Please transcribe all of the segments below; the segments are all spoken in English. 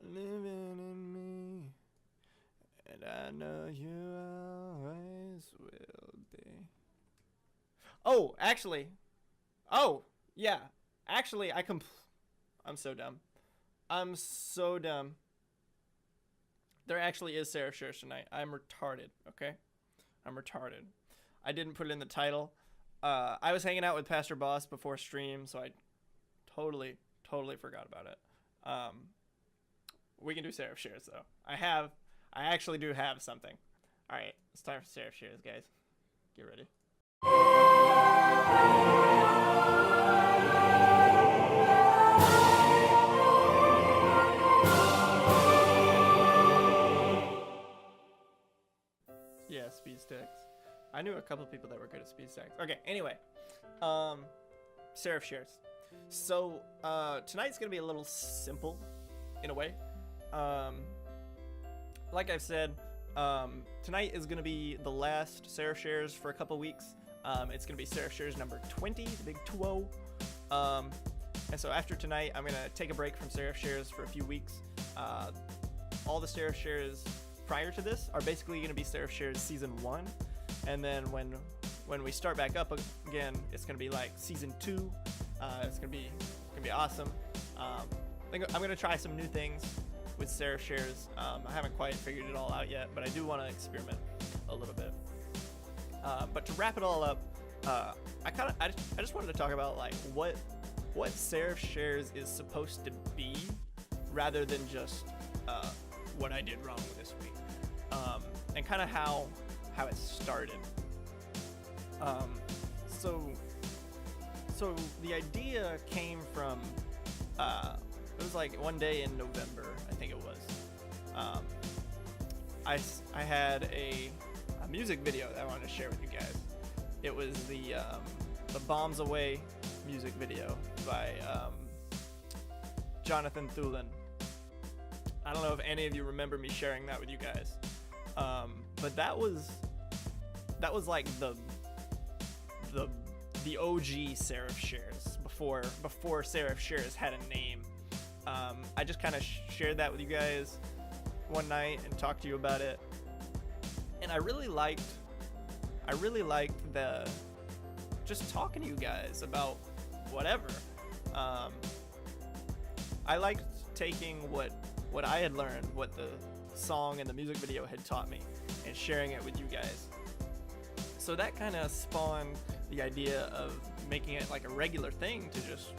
living in me, and I know you always will be. Oh, actually, yeah, actually, I'm so dumb. I'm so dumb. There actually is SeraphShares tonight. I'm retarded, okay? I'm retarded. I didn't put it in the title. I was hanging out with Pastor Boss before stream, so I totally forgot about it. We can do SeraphShares, though. I actually do have something. All right, it's time for SeraphShares, guys. Get ready. Yeah, speed stacks. I knew a couple of people that were good at speed stacks. Okay, anyway. SeraphShares. So, tonight's going to be a little simple, in a way. Like I've said, tonight is going to be the last SeraphShares for a couple weeks. It's going to be SeraphShares number 20, the big 2-0. And so after tonight, I'm going to take a break from SeraphShares for a few weeks. All the SeraphShares prior to this are basically going to be SeraphShares Season 1. And then when we start back up again, it's going to be like Season 2. It's going to be awesome. I'm going to try some new things with SeraphShares. I haven't quite figured it all out yet, but I do want to experiment a little bit. But to wrap it all up, I just wanted to talk about like what SeraphShares is supposed to be, rather than just what I did wrong this week, and kind of how it started. So the idea came from it was like one day in November, I think it was. I had a music video that I wanted to share with you guys. It was the Bombs Away music video by Jonathan Thulin. I don't know if any of you remember me sharing that with you guys, but that was like the OG SeraphShares before SeraphShares had a name. I just kind of shared that with you guys one night and talked to you about it, and I really liked the just talking to you guys about whatever. I liked taking what I had learned, what the song and the music video had taught me, and sharing it with you guys. So that kind of spawned the idea of making it like a regular thing to just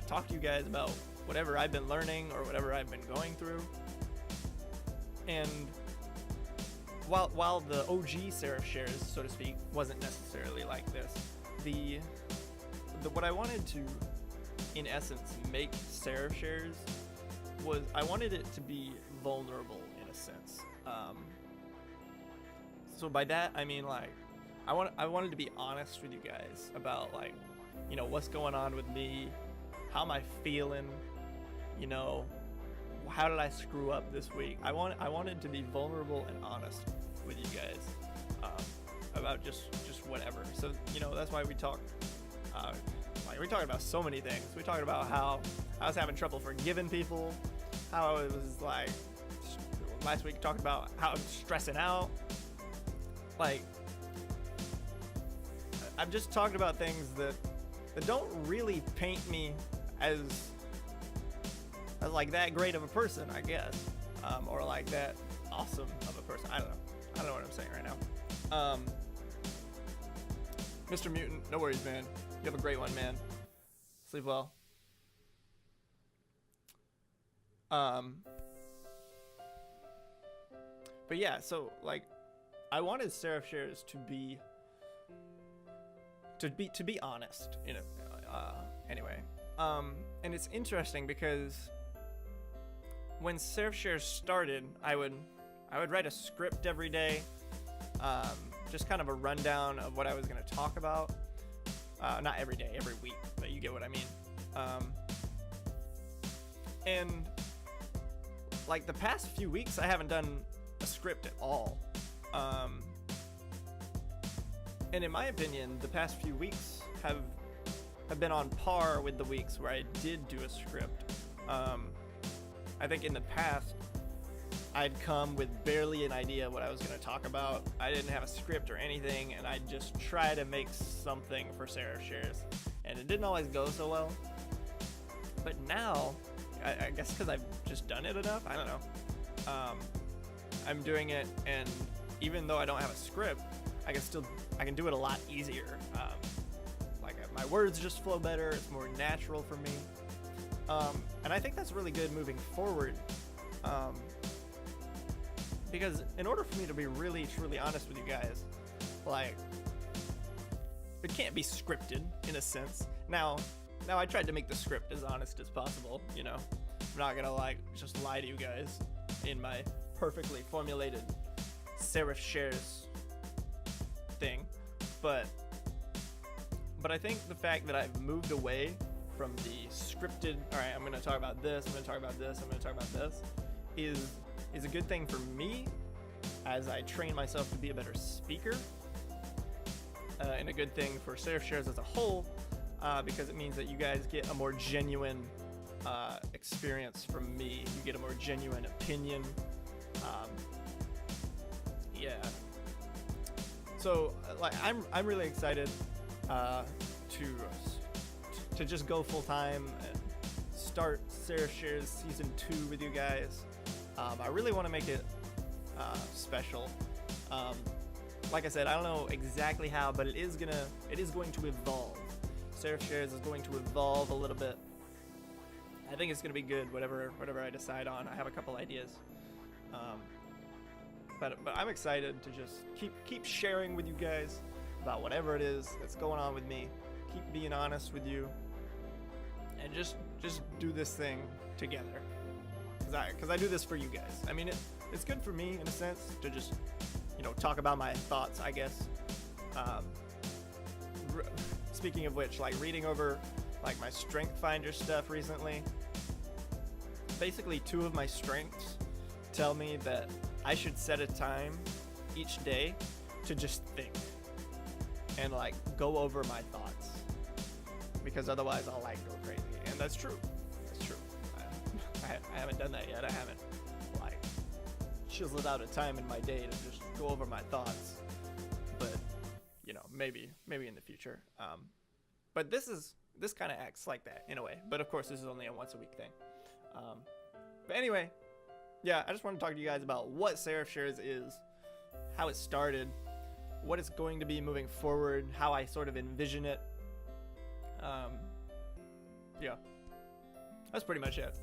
talk to you guys about whatever I've been learning or whatever I've been going through. And while the OG SeraphShares, so to speak, wasn't necessarily like this, the what I wanted to, in essence, make SeraphShares was I wanted it to be vulnerable in a sense. So by that I mean like I wanted to be honest with you guys about like, you know, what's going on with me, how am I feeling, you know, how did I screw up this week. I wanted to be vulnerable and honest with you guys about just whatever. So, you know, that's why we talk. Like we talked about so many things. We talked about how I was having trouble forgiving people, how I was like last week talked about how I'm stressing out. Like I've just talked about things that don't really paint me as like that great of a person, I guess, or like that awesome of a person. I don't know what I'm saying right now. Mr. Mutant, no worries, man. You have a great one, man. Sleep well. But yeah, so like I wanted SeraphShares to be honest, you know. Anyway, and it's interesting because when SeraphShares started, I would write a script every day, just kind of a rundown of what I was going to talk about. Not every day, every week, but you get what I mean. And like the past few weeks, I haven't done a script at all. And in my opinion, the past few weeks have been on par with the weeks where I did do a script. I think in the past, I'd come with barely an idea what I was going to talk about. I didn't have a script or anything, and I'd just try to make something for SeraphShares, and it didn't always go so well. But now, I guess because I've just done it enough, I don't know. I'm doing it, and even though I don't have a script, I can do it a lot easier. My words just flow better. It's more natural for me, and I think that's really good moving forward. Because in order for me to be really, truly honest with you guys, like, it can't be scripted in a sense. Now I tried to make the script as honest as possible, you know. I'm not gonna just lie to you guys in my perfectly formulated SeraphShares thing, but I think the fact that I've moved away from the scripted, all right, I'm gonna talk about this, I'm gonna talk about this, I'm gonna talk about this, is a good thing for me as I train myself to be a better speaker, and a good thing for SeraphShares as a whole, because it means that you guys get a more genuine experience from me. You get a more genuine opinion. Yeah. So I'm really excited to just go full time and start SeraphShares season 2 with you guys. I really want to make it special. Like I said, I don't know exactly how, but it is going to evolve. SeraphShares is going to evolve a little bit. I think it's going to be good, whatever I decide on. I have a couple ideas. But I'm excited to just keep sharing with you guys about whatever it is that's going on with me. Keep being honest with you, and just do this thing together. Because I do this for you guys. I mean, it's good for me in a sense to just, talk about my thoughts, I guess. Speaking of which, reading over my Strength Finder stuff recently, basically 2 of my strengths tell me that I should set a time each day to just think and go over my thoughts, because otherwise I'll go crazy. And that's true. I haven't done that yet. I haven't chiseled out a time in my day to just go over my thoughts, but maybe in the future. But this kind of acts like that in a way, but of course this is only a once a week thing. But anyway, yeah, I just want to talk to you guys about what SeraphShares is, how it started, what it's going to be moving forward, how I sort of envision it. Yeah, that's pretty much it.